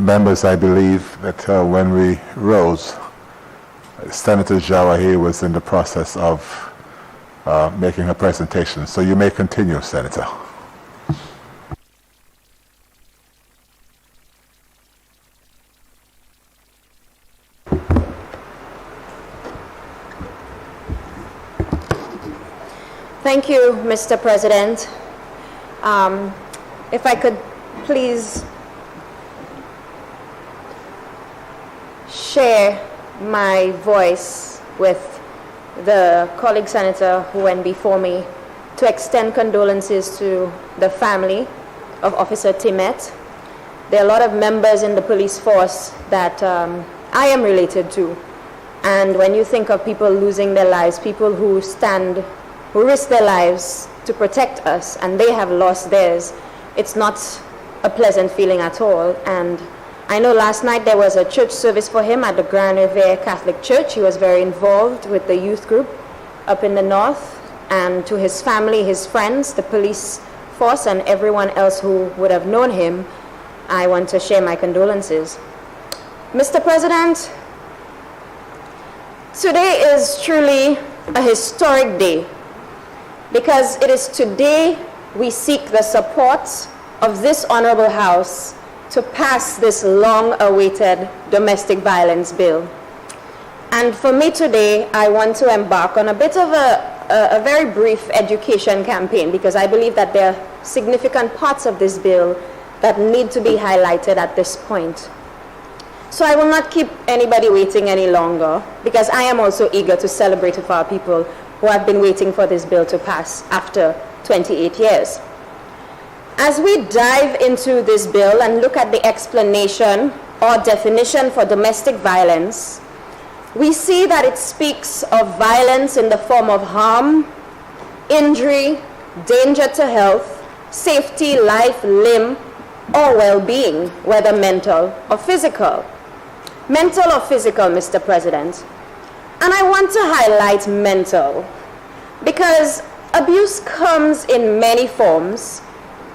Members, I believe that when we rose, Senator Jawahi was in the process of making a presentation. So you may continue, Senator. Thank you, Mr. President. If I could please share my voice with the colleague senator who went before me to extend condolences to the family of Officer Timet. There are a lot of members in the police force that I am related to. And when you think of people losing their lives, people who risk their lives to protect us, and they have lost theirs, it's not a pleasant feeling at all. And I know last night there was a church service for him at the Grand Revere Catholic Church. He was very involved with the youth group up in the north. And to his family, his friends, the police force, and everyone else who would have known him, I want to share my condolences. Mr. President, today is truly a historic day, because it is today we seek the support of this honorable House to pass this long-awaited domestic violence bill. And for me today, I want to embark on a bit of a very brief education campaign, because I believe that there are significant parts of this bill that need to be highlighted at this point. So I will not keep anybody waiting any longer, because I am also eager to celebrate with our people who have been waiting for this bill to pass after 28 years. As we dive into this bill and look at the explanation or definition for domestic violence, we see that it speaks of violence in the form of harm, injury, danger to health, safety, life, limb, or well-being, whether mental or physical. Mental or physical, Mr. President. And I want to highlight mental, because abuse comes in many forms.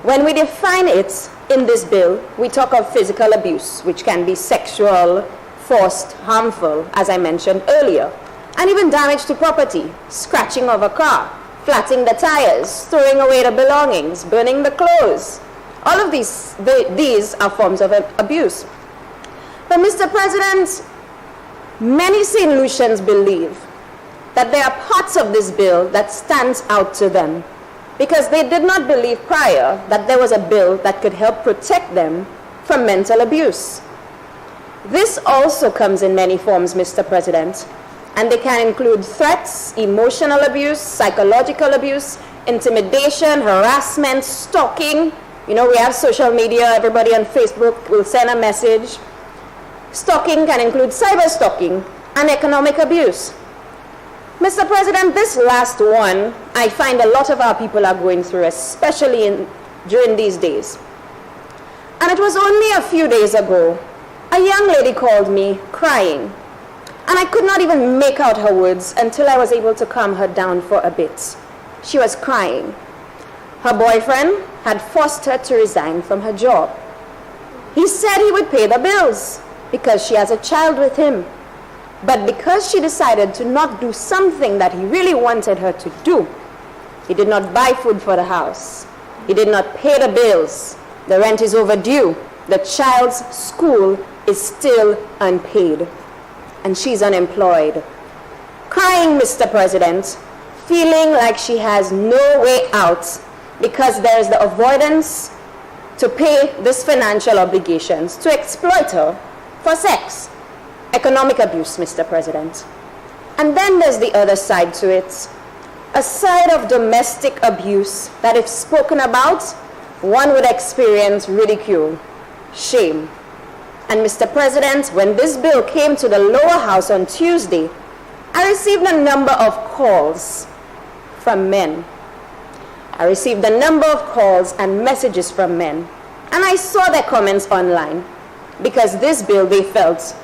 When we define it in this bill, we talk of physical abuse, which can be sexual, forced, harmful, as I mentioned earlier, and even damage to property, scratching of a car, flattening the tires, throwing away the belongings, burning the clothes. All of these are forms of abuse. But Mr. President, many St. Lucians believe that there are parts of this bill that stands out to them, because they did not believe prior that there was a bill that could help protect them from mental abuse. This also comes in many forms, Mr. President, and they can include threats, emotional abuse, psychological abuse, intimidation, harassment, stalking. You know, we have social media, everybody on Facebook will send a message. Stalking can include cyber stalking and economic abuse. Mr. President, this last one, I find a lot of our people are going through, especially during these days. And it was only a few days ago, a young lady called me crying. And I could not even make out her words until I was able to calm her down for a bit. She was crying. Her boyfriend had forced her to resign from her job. He said he would pay the bills because she has a child with him. But because she decided to not do something that he really wanted her to do, he did not buy food for the house. He did not pay the bills. The rent is overdue. The child's school is still unpaid. And she's unemployed. Crying, Mr. President, feeling like she has no way out because there is the avoidance to pay these financial obligations, to exploit her for sex. Economic abuse, Mr. President. And then there's the other side to it. A side of domestic abuse that, if spoken about, one would experience ridicule, shame. And Mr. President, when this bill came to the lower house on Tuesday, I received a number of calls from men. I received a number of calls and messages from men. And I saw their comments online, because this bill, they felt,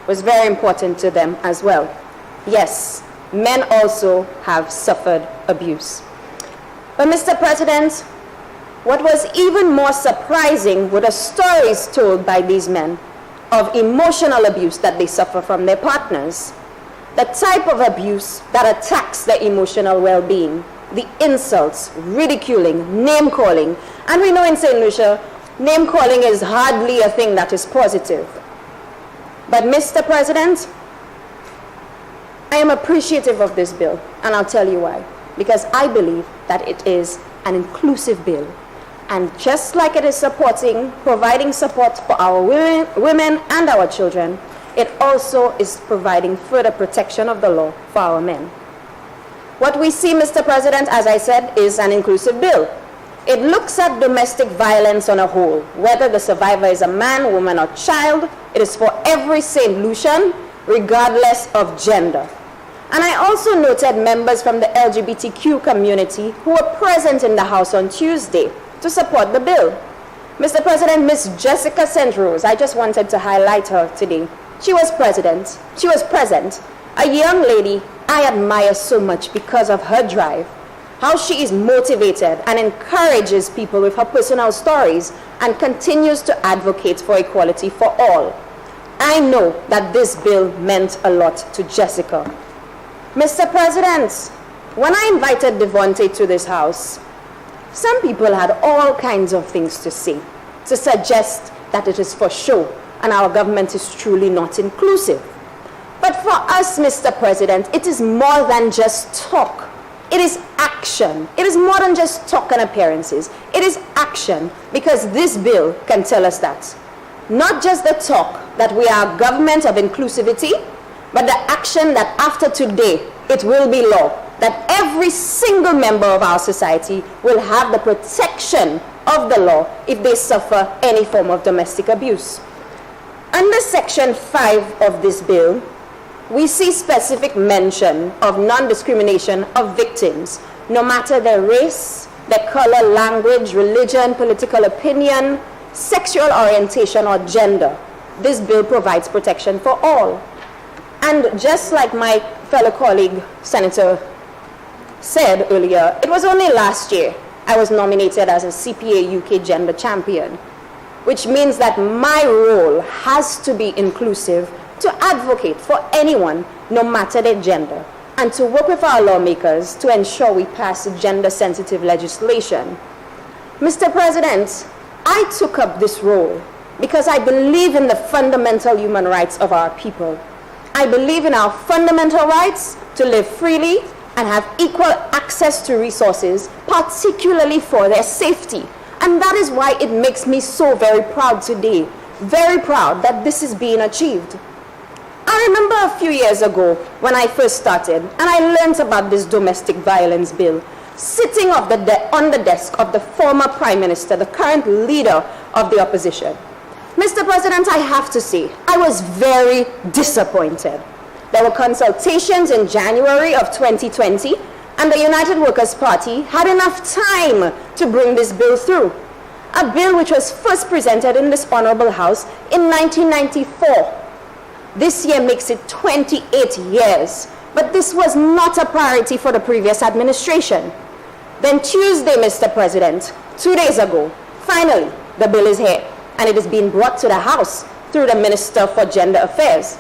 was very important to them as well. Yes, men also have suffered abuse. But Mr. President, What was even more surprising were the stories told by these men of emotional abuse that they suffer from their partners. The type of abuse that attacks their emotional well-being, the insults, ridiculing, name-calling. And we know in St. Lucia, name-calling is hardly a thing that is positive. But Mr. President, I am appreciative of this bill, and I'll tell you why. Because I believe that it is an inclusive bill. And just like it is providing support for our women and our children, it also is providing further protection of the law for our men. What we see, Mr. President, as I said, is an inclusive bill. It looks at domestic violence on a whole, whether the survivor is a man, woman, or child. It is for every St. Lucian, regardless of gender. And I also noted members from the LGBTQ community who were present in the House on Tuesday to support the bill. Mr. President, Miss Jessica St. Rose, I just wanted to highlight her today. She was present. A young lady I admire so much because of her drive, how she is motivated and encourages people with her personal stories and continues to advocate for equality for all. I know that this bill meant a lot to Jessica. Mr. President, when I invited Devontae to this house, some people had all kinds of things to say, to suggest that it is for show and our government is truly not inclusive. But for us, Mr. President, it is more than just talk. It is action. It is more than just talk and appearances. It is action, because this bill can tell us that. Not just the talk that we are a government of inclusivity, but the action that after today, it will be law, that every single member of our society will have the protection of the law if they suffer any form of domestic abuse. Under Section 5 of this bill, we see specific mention of non-discrimination of victims, no matter their race, their color, language, religion, political opinion, sexual orientation, or gender. This bill provides protection for all. And just like my fellow colleague, Senator, said earlier, it was only last year I was nominated as a CPA UK Gender Champion, which means that my role has to be inclusive, to advocate for anyone, no matter their gender, and to work with our lawmakers to ensure we pass gender-sensitive legislation. Mr. President, I took up this role because I believe in the fundamental human rights of our people. I believe in our fundamental rights to live freely and have equal access to resources, particularly for their safety. And that is why it makes me so very proud today, very proud that this is being achieved. I remember a few years ago when I first started and I learned about this domestic violence bill, sitting on the desk of the former Prime Minister, the current leader of the opposition. Mr. President, I have to say, I was very disappointed. There were consultations in January of 2020, and the United Workers' Party had enough time to bring this bill through. A bill which was first presented in this honorable House in 1994. This year makes it 28 years, but this was not a priority for the previous administration. Then Tuesday, Mr. President, 2 days ago, finally, the bill is here, and it is being brought to the House through the Minister for Gender Affairs.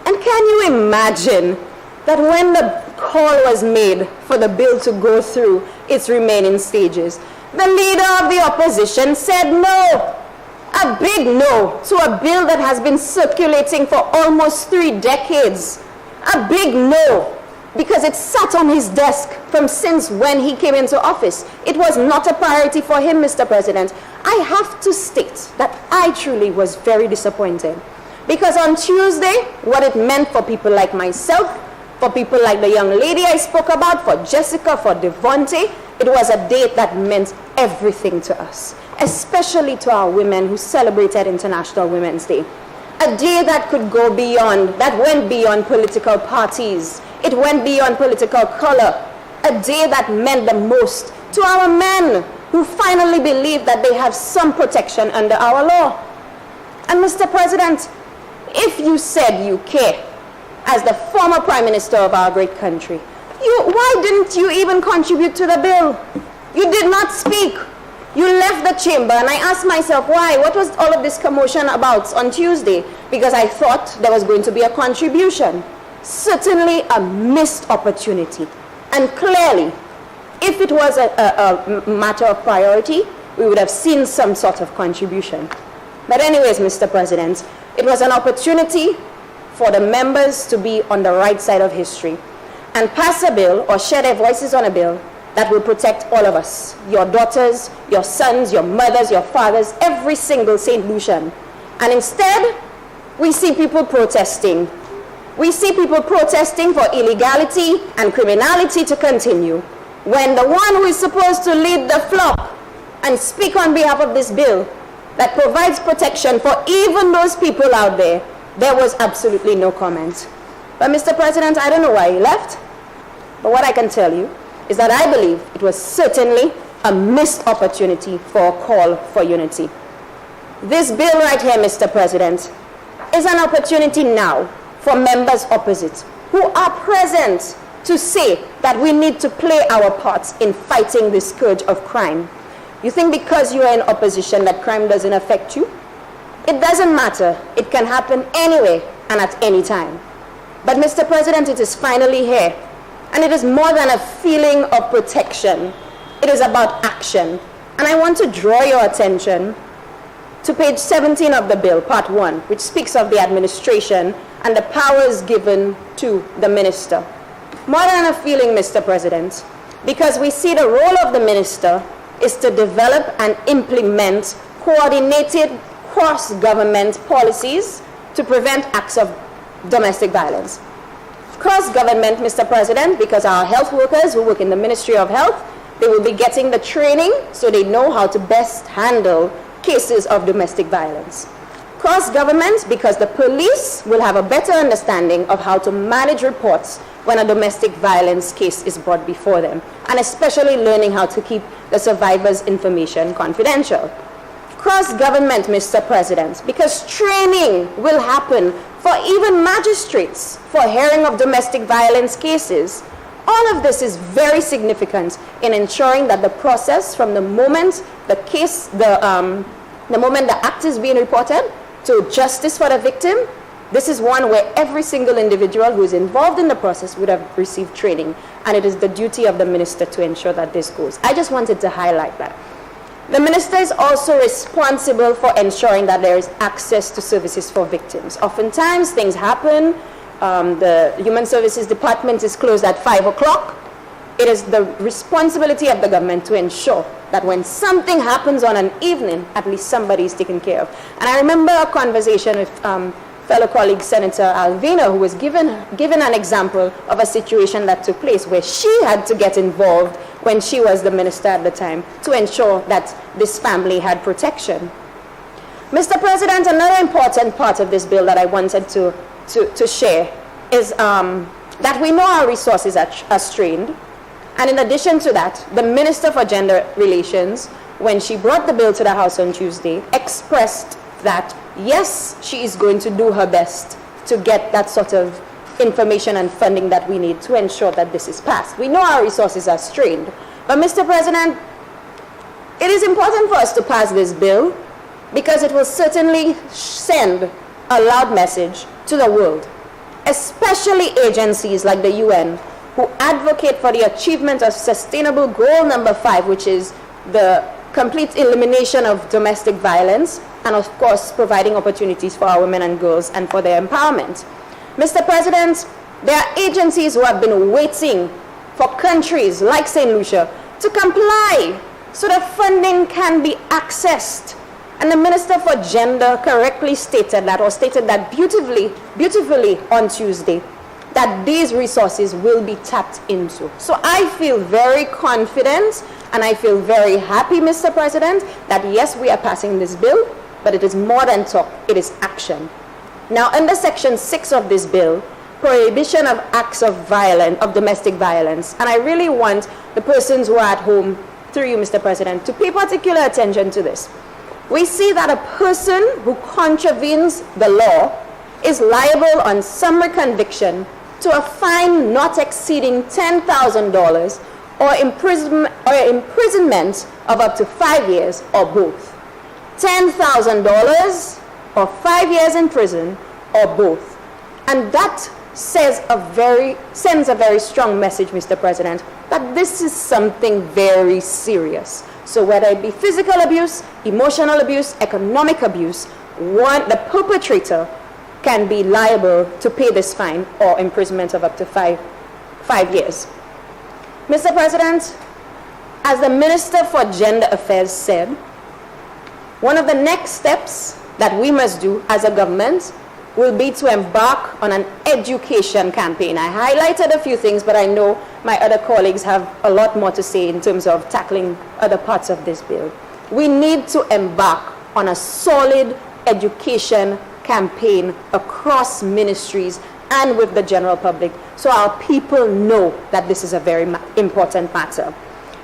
And can you imagine that when the call was made for the bill to go through its remaining stages, the leader of the opposition said no, a big no to a bill that has been circulating for almost 3 decades. A big no, because it sat on his desk from since when he came into office. It was not a priority for him, Mr. President. I have to state that I truly was very disappointed. Because on Tuesday, what it meant for people like myself, for people like the young lady I spoke about, for Jessica, for Devontae, it was a date that meant everything to us, especially to our women who celebrated International Women's Day. A day that could go beyond, that went beyond political parties. It went beyond political color. A day that meant the most to our men who finally believe that they have some protection under our law. And Mr. President, if you said you care, as the former Prime Minister of our great country, why didn't you even contribute to the bill? You did not speak. You left the chamber, and I asked myself, why? What was all of this commotion about on Tuesday? Because I thought there was going to be a contribution. Certainly a missed opportunity. And clearly, if it was a matter of priority, we would have seen some sort of contribution. But anyways, Mr. President, it was an opportunity for the members to be on the right side of history and pass a bill or share their voices on a bill that will protect all of us, your daughters, your sons, your mothers, your fathers, every single St. Lucian. And instead, we see people protesting. We see people protesting for illegality and criminality to continue, when the one who is supposed to lead the flock and speak on behalf of this bill that provides protection for even those people out there was absolutely no comment. But Mr. President, I don't know why he left, but what I can tell you is that I believe it was certainly a missed opportunity for a call for unity. This bill right here, Mr. President, is an opportunity now for members opposite who are present to say that we need to play our parts in fighting this scourge of crime. You think because you are in opposition that crime doesn't affect you? It doesn't matter. It can happen anywhere and at any time. But Mr. President, it is finally here. And it is more than a feeling of protection. It is about action. And I want to draw your attention to page 17 of the bill, part 1, which speaks of the administration and the powers given to the minister. More than a feeling, Mr. President, because we see the role of the minister is to develop and implement coordinated cross-government policies to prevent acts of domestic violence. Cross-government, Mr. President, because our health workers who work in the Ministry of Health, they will be getting the training so they know how to best handle cases of domestic violence. Cross-government, because the police will have a better understanding of how to manage reports when a domestic violence case is brought before them, and especially learning how to keep the survivor's information confidential. Cross-government, Mr. President, because training will happen for even magistrates for hearing of domestic violence cases. All of this is very significant in ensuring that the process from the moment the case, the moment the act is being reported to justice for the victim, this is one where every single individual who is involved in the process would have received training, and it is the duty of the minister to ensure that this goes. I just wanted to highlight that. The minister is also responsible for ensuring that there is access to services for victims. Oftentimes things happen, the Human Services Department is closed at 5 o'clock. It is the responsibility of the government to ensure that when something happens on an evening, at least somebody is taken care of. And I remember a conversation with fellow colleague Senator Alvina, who was given an example of a situation that took place where she had to get involved when she was the minister at the time to ensure that this family had protection. Mr. President, another important part of this bill that I wanted to share is that we know our resources are strained. And in addition to that, the Minister for Gender Relations, when she brought the bill to the House on Tuesday, expressed that, yes, she is going to do her best to get that sort of information and funding that we need to ensure that this is passed. We know our resources are strained. But Mr. President, it is important for us to pass this bill because it will certainly send a loud message to the world, especially agencies like the UN, who advocate for the achievement of sustainable goal number 5, which is the complete elimination of domestic violence, and of course providing opportunities for our women and girls and for their empowerment. Mr. President, there are agencies who have been waiting for countries like St. Lucia to comply so that funding can be accessed. And the Minister for Gender correctly stated that beautifully on Tuesday, that these resources will be tapped into. So I feel very confident and I feel very happy, Mr. President, that yes, we are passing this bill, but it is more than talk, it is action. Now, under Section 6 of this bill, prohibition of acts of domestic violence, and I really want the persons who are at home, through you, Mr. President, to pay particular attention to this. We see that a person who contravenes the law is liable on summary conviction to a fine not exceeding $10,000 or imprisonment of up to 5 years, or both. $10,000 or 5 years in prison, or both. And that sends a very strong message, Mr. President, that this is something very serious. So whether it be physical abuse, emotional abuse, economic abuse, the perpetrator can be liable to pay this fine or imprisonment of up to five years. Mr. President, as the Minister for Gender Affairs said, one of the next steps that we must do as a government will be to embark on an education campaign. I highlighted a few things, but I know my other colleagues have a lot more to say in terms of tackling other parts of this bill. We need to embark on a solid education campaign across ministries and with the general public, so our people know that this is a very important matter.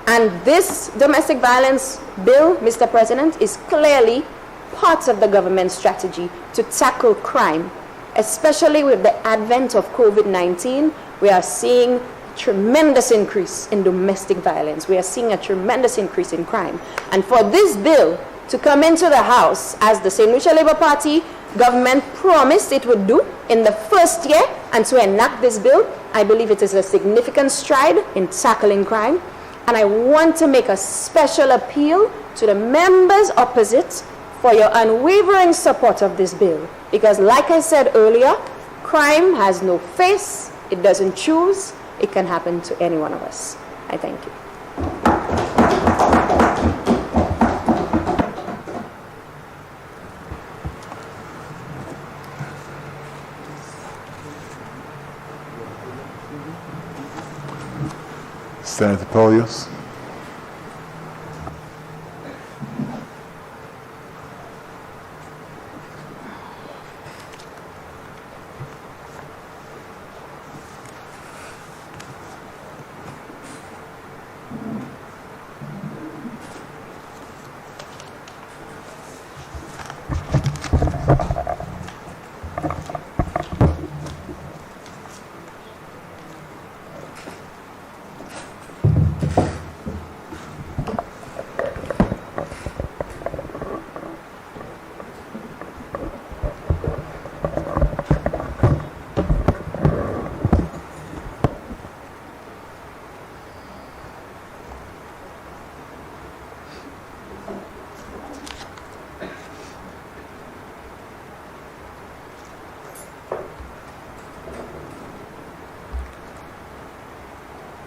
And this domestic violence bill, Mr. President, is clearly part of the government's strategy to tackle crime, especially with the advent of COVID-19. We are seeing tremendous increase in domestic violence. We are seeing a tremendous increase in crime. And for this bill to come into the House, as the St. Lucia Labour Party government promised it would do in the first year, and to enact this bill, I believe it is a significant stride in tackling crime. And I want to make a special appeal to the members opposite for your unwavering support of this bill. Because like I said earlier, crime has no face, it doesn't choose, it can happen to any one of us. I thank you. Senator Polius.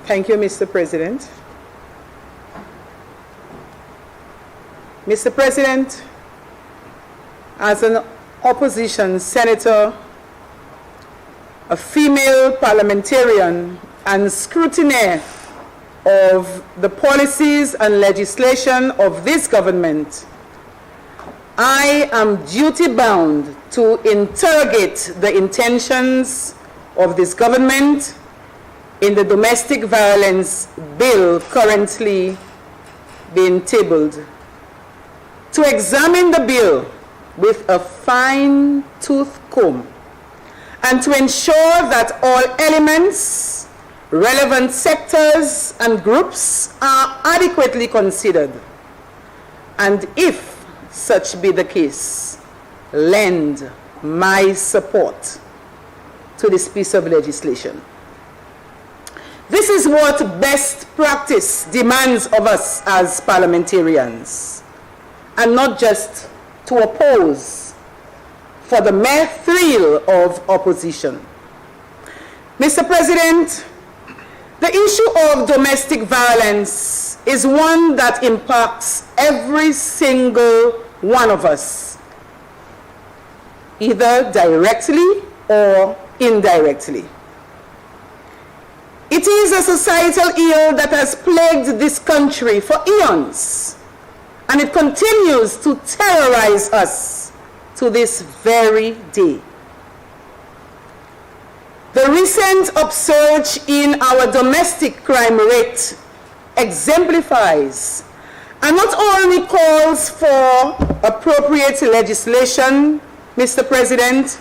Thank you, Mr. President. Mr. President, as an opposition senator, a female parliamentarian, and scrutineer of the policies and legislation of this government, I am duty-bound to interrogate the intentions of this government in the domestic violence bill currently being tabled, to examine the bill with a fine-tooth comb and to ensure that all elements, relevant sectors and groups are adequately considered, and if such be the case, lend my support to this piece of legislation. This is what best practice demands of us as parliamentarians, and not just to oppose for the mere thrill of opposition. Mr. President, the issue of domestic violence is one that impacts every single one of us, either directly or indirectly. It is a societal ill that has plagued this country for eons, and it continues to terrorize us to this very day. The recent upsurge in our domestic crime rate exemplifies and not only calls for appropriate legislation, Mr. President,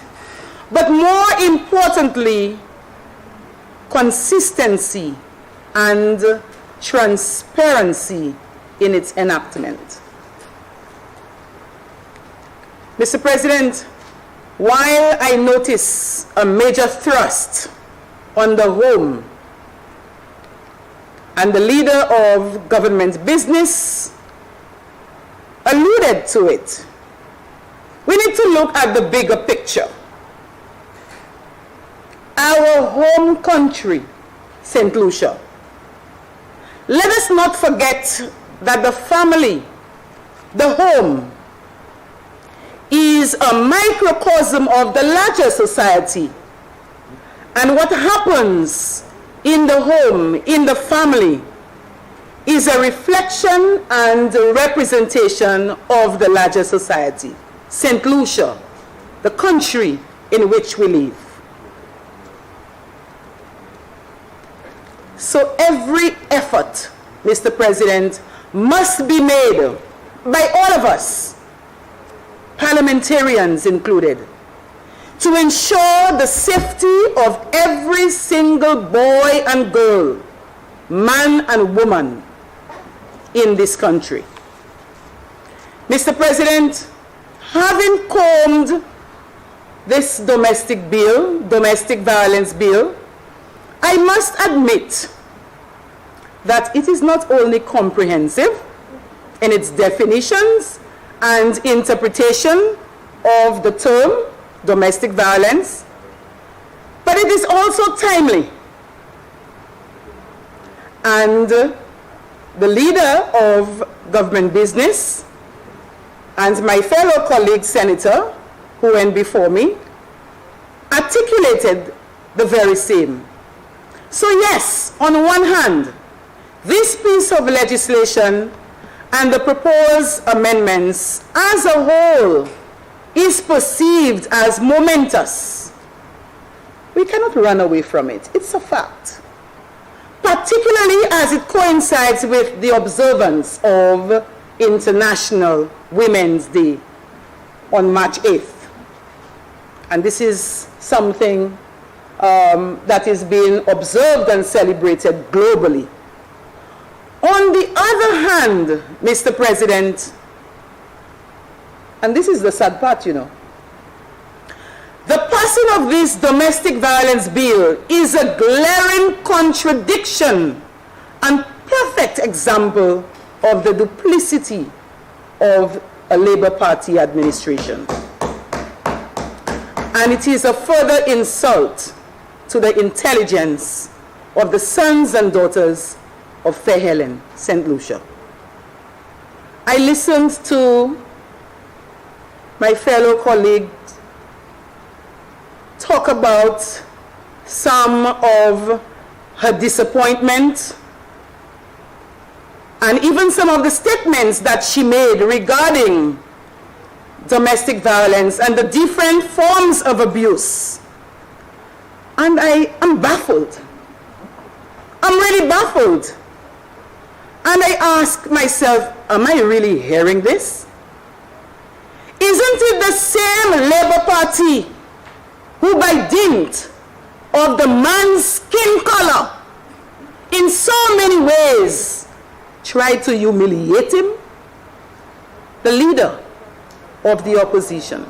but more importantly, consistency and transparency in its enactment. Mr. President, while I notice a major thrust on the home, and the leader of government business alluded to it, we need to look at the bigger picture. Our home country, St. Lucia. Let us not forget that the family, the home, is a microcosm of the larger society. And what happens in the home, in the family, is a reflection and a representation of the larger society. St. Lucia, the country in which we live. So every effort, Mr. President, must be made by all of us, parliamentarians included, to ensure the safety of every single boy and girl, man and woman in this country. Mr. President, having combed this domestic violence bill, I must admit that it is not only comprehensive in its definitions and interpretation of the term domestic violence, but it is also timely. And the leader of government business and my fellow colleague senator who went before me articulated the very same. So yes, on one hand, this piece of legislation and the proposed amendments as a whole is perceived as momentous. We cannot run away from it. It's a fact. Particularly as it coincides with the observance of International Women's Day on March 8th. And this is something that is being observed and celebrated globally. On the other hand, Mr. President, and this is the sad part, you know, the passing of this domestic violence bill is a glaring contradiction and perfect example of the duplicity of a Labour Party administration. And it is a further insult to the intelligence of the sons and daughters of Fair Helen, St. Lucia. I listened to my fellow colleagues talk about some of her disappointment and even some of the statements that she made regarding domestic violence and the different forms of abuse. And I am baffled. I'm really baffled. And I ask myself, am I really hearing this? Isn't it the same Labour Party who, by dint of the man's skin color, in so many ways, tried to humiliate him? The leader of the opposition.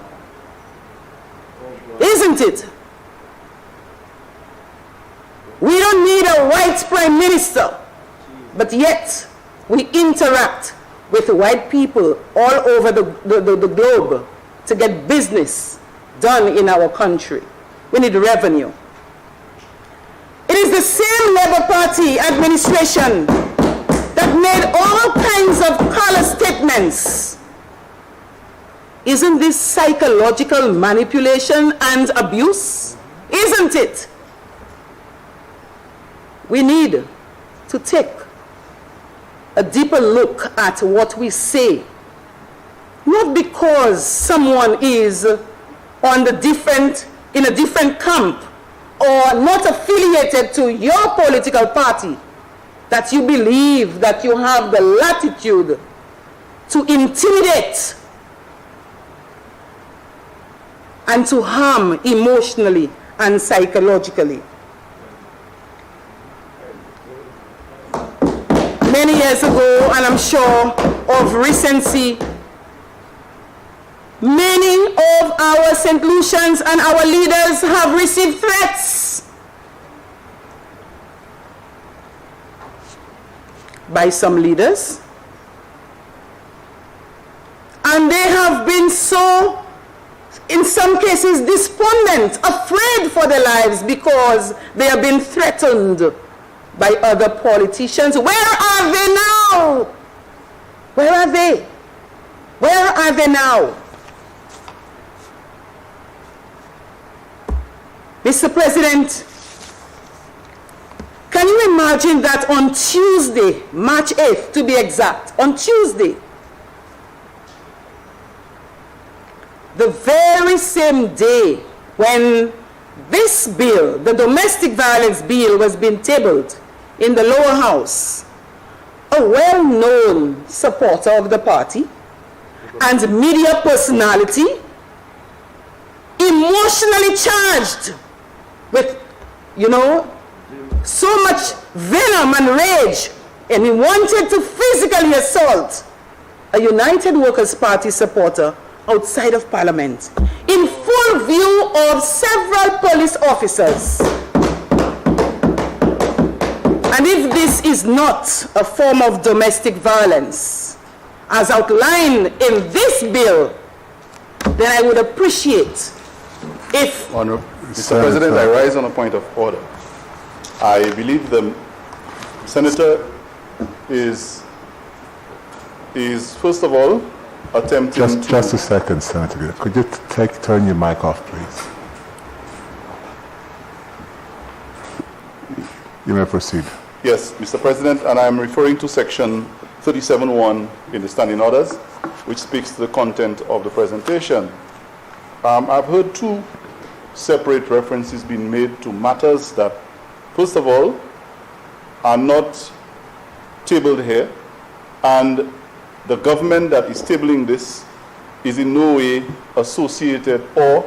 Isn't it? We don't need a white prime minister, but yet we interact with white people all over the globe to get business done in our country. We need revenue. It is the same Labour Party administration that made all kinds of color statements. Isn't this psychological manipulation and abuse? Isn't it? We need to take a deeper look at what we say. Not because someone is in a different camp or not affiliated to your political party that you believe that you have the latitude to intimidate and to harm emotionally and psychologically. many years ago, and I'm sure of recency, many of our St. Lucians and our leaders have received threats by some leaders, and they have been so, in some cases, despondent, afraid for their lives because they have been threatened by other politicians. Where are they now? Where are they? Where are they now? Mr. President, can you imagine that on Tuesday, March 8th to be exact, on Tuesday, the very same day when this bill, the domestic violence bill, was being tabled in the lower house, a well-known supporter of the party and media personality, emotionally charged with, so much venom and rage, and he wanted to physically assault a United Workers' Party supporter outside of Parliament, in full view of several police officers. And if this is not a form of domestic violence, as outlined in this bill, then I would appreciate if... Mr. President, I rise on a point of order. I believe the Senator is first of all, attempting Just a second, Senator. Could you turn your mic off, please? You may proceed. Yes, Mr. President, and I am referring to section 37(1) in the standing orders, which speaks to the content of the presentation. I've heard two separate references being made to matters that, first of all, are not tabled here, and the government that is tabling this is in no way associated or